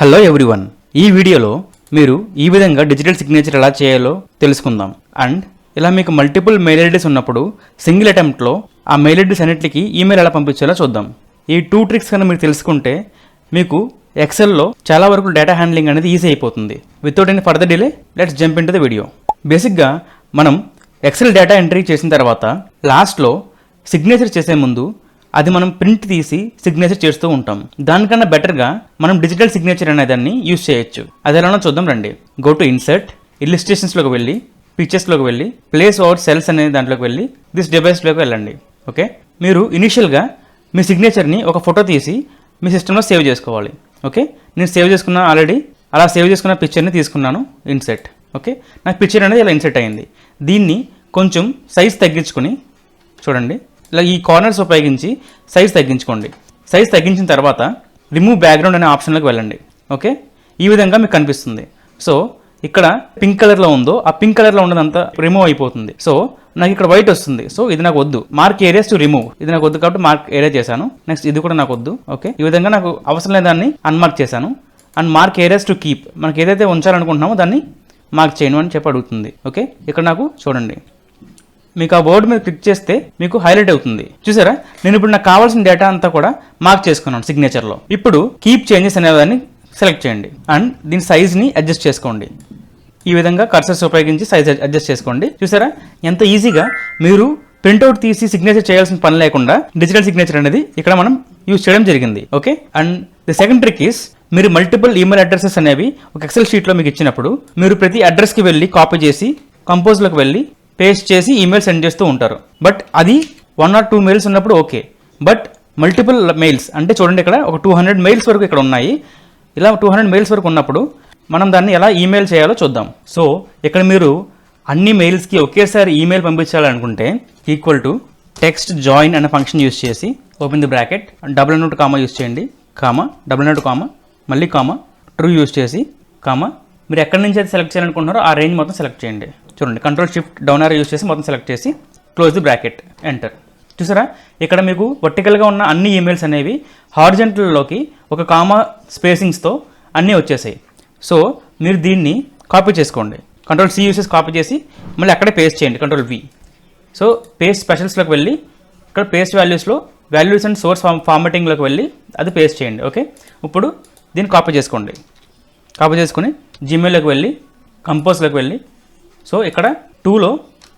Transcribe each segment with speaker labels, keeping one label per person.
Speaker 1: Hello everyone, ఈ వీడియోలో మీరు ఈ విధంగా డిజిటల్ సిగ్నేచర్ ఎలా చేయాలో తెలుసుకుందాం. అండ్ ఇలా మీకు మల్టిపుల్ మెయిల్ ఐడీస్ ఉన్నప్పుడు సింగిల్ అటెంప్ట్లో ఆ మెయిల్ ఐడీస్ అన్నిటికీ ఈమెయిల్ ఎలా పంపించాలో చూద్దాం. ఈ 2 ట్రిక్స్ కన్నా మీరు తెలుసుకుంటే మీకు ఎక్సెల్లో చాలా వరకు డేటా హ్యాండ్లింగ్ అనేది ఈజీ అయిపోతుంది. Without any further delay let's jump in to the video. బేసిక్గా మనం ఎక్సెల్ డేటా ఎంట్రీ చేసిన తర్వాత లాస్ట్లో సిగ్నేచర్ చేసే ముందు అది మనం ప్రింట్ తీసి సిగ్నేచర్ చేస్తూ ఉంటాం. దానికన్నా బెటర్గా మనం డిజిటల్ సిగ్నేచర్ అనే దాన్ని యూజ్ చేయొచ్చు. అది ఎలానో చూద్దాం రండి. గో టు ఇన్సర్ట్, ఇల్లుస్ట్రేషన్స్లోకి వెళ్ళి, పిక్చర్స్లోకి వెళ్ళి, ప్లేస్ ఓవర్ సెల్స్ అనే దాంట్లోకి వెళ్ళి దిస్ డివైస్లోకి వెళ్ళండి. ఓకే, మీరు ఇనిషియల్గా మీ సిగ్నేచర్ని ఒక ఫోటో తీసి మీ సిస్టంలో సేవ్ చేసుకోవాలి. ఓకే, నేను సేవ్ చేసుకున్నా ఆల్రెడీ. అలా సేవ్ చేసుకున్న పిక్చర్ని తీసుకున్నాను ఇన్సర్ట్. ఓకే, నాకు పిక్చర్ అనేది ఇలా ఇన్సర్ట్ అయింది. దీన్ని కొంచెం సైజ్ తగ్గించుకొని చూడండి, ఇలా ఈ కార్నర్స్ ఉపయోగించి సైజ్ తగ్గించుకోండి. సైజ్ తగ్గించిన తర్వాత రిమూవ్ బ్యాక్గ్రౌండ్ అనే ఆప్షన్లోకి వెళ్ళండి. ఓకే, ఈ విధంగా మీకు కనిపిస్తుంది. సో ఇక్కడ పింక్ కలర్లో ఉందో ఆ పింక్ కలర్లో ఉన్నదంతా రిమూవ్ అయిపోతుంది. సో నాకు ఇక్కడ వైట్ వస్తుంది. సో ఇది నాకు వద్దు. మార్క్ ఏరియాస్ టు రిమూవ్, ఇది నాకు వద్దు కాబట్టి మార్క్ ఏరియా చేశాను. నెక్స్ట్ ఇది కూడా నాకు వద్దు. ఓకే, ఈ విధంగా నాకు అవసరం లేని దాన్ని అన్మార్క్ చేశాను. And mark areas to keep, మనకి ఏదైతే ఉంచాలనుకుంటున్నామో దాన్ని మార్క్ చేయను అని చెప్పి అడుగుతుంది. ఓకే, ఇక్కడ నాకు చూడండి, మీకు ఆ వర్డ్ మీద క్లిక్ చేస్తే మీకు హైలైట్ అవుతుంది. చూసారా, నేను ఇప్పుడు నాకు కావాల్సిన డేటా అంతా కూడా మార్క్ చేసుకున్నాను సిగ్నేచర్లో. ఇప్పుడు కీప్ చేంజెస్ అనే దాన్ని సెలెక్ట్ చేయండి అండ్ దీని సైజ్ని అడ్జస్ట్ చేసుకోండి. ఈ విధంగా కర్సర్స్ ఉపయోగించి సైజ్ అడ్జస్ట్ చేసుకోండి. చూసారా, ఎంత ఈజీగా మీరు ప్రింట్అవుట్ తీసి సిగ్నేచర్ చేయాల్సిన పని లేకుండా డిజిటల్ సిగ్నేచర్ అనేది ఇక్కడ మనం యూజ్ చేయడం జరిగింది. Okay, and the second trick is, మీరు మల్టిపుల్ ఈమెయిల్ అడ్రసెస్ అనేవి ఒక ఎక్సెల్ షీట్లో మీకు ఇచ్చినప్పుడు మీరు ప్రతి అడ్రస్కి వెళ్ళి కాపీ చేసి కంపోజ్లోకి వెళ్ళి పేస్ట్ చేసి ఈమెయిల్ సెండ్ చేస్తూ ఉంటారు. బట్ అది 1 or 2 మెయిల్స్ ఉన్నప్పుడు ఓకే. బట్ మల్టిపుల్ మెయిల్స్ అంటే చూడండి, ఇక్కడ ఒక 200 మెయిల్స్ వరకు ఇక్కడ ఉన్నాయి. ఇలా 200 మెయిల్స్ వరకు ఉన్నప్పుడు మనం దాన్ని ఎలా ఈమెయిల్ చేయాలో చూద్దాం. సో ఇక్కడ మీరు అన్ని మెయిల్స్కి ఒకేసారి ఈమెయిల్ పంపించాలనుకుంటే ఈక్వల్ టు టెక్స్ట్ జాయిన్ అనే ఫంక్షన్ యూస్ చేసి open the bracket, double note comma use చేయండి, కామా డబుల్ నోట్ కామా మళ్ళీ కామా ట్రూ యూస్ చేసి కామా మీరు ఎక్కడి నుంచి అయితే సెలెక్ట్ చేయాలనుకుంటున్నారో ఆ రేంజ్ మొత్తం సెలెక్ట్ చేయండి. చూడండి, కంట్రోల్ షిఫ్ట్ డౌన్ ఆరో యూస్ చేసి మొత్తం సెలెక్ట్ చేసి క్లోజ్ ది బ్రాకెట్, ఎంటర్. చూసారా, ఇక్కడ మీకు వర్టికల్గా ఉన్న అన్ని ఈమెయిల్స్ అనేవి హారిజంటల్లోకి ఒక కామా స్పేసింగ్స్తో అన్నీ వచ్చేసాయి. సో మీరు దీన్ని కాపీ చేసుకోండి. కంట్రోల్ సి యూస్ చేసి కాపీ చేసి మళ్ళీ అక్కడే పేస్ట్ చేయండి, కంట్రోల్ వి. సో పేస్ట్ స్పెషల్స్లోకి వెళ్ళి ఇక్కడ పేస్ట్ వాల్యూస్లో వాల్యూస్ అండ్ సోర్స్ ఫార్మాటింగ్లోకి వెళ్ళి అది పేస్ట్ చేయండి. ఓకే, ఇప్పుడు దీన్ని కాపీ చేసుకోండి. కాపీ చేసుకుని జీమెయిల్లోకి వెళ్ళి కంపోజ్లోకి వెళ్ళి సో ఇక్కడ 2లో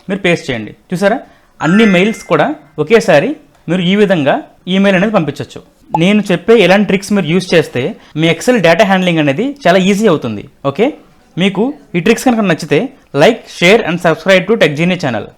Speaker 1: మీరు పేస్ట్ చేయండి. చూసారా, అన్ని మెయిల్స్ కూడా ఒకేసారి మీరు ఈ విధంగా ఈమెయిల్ అనేది పంపించవచ్చు. నేను చెప్పే ఇలాంటి ట్రిక్స్ మీరు యూజ్ చేస్తే మీ ఎక్సెల్ డేటా హ్యాండ్లింగ్ అనేది చాలా ఈజీ అవుతుంది. ఓకే, మీకు ఈ ట్రిక్స్ కనుక నచ్చితే like, share and subscribe to tech genius channel.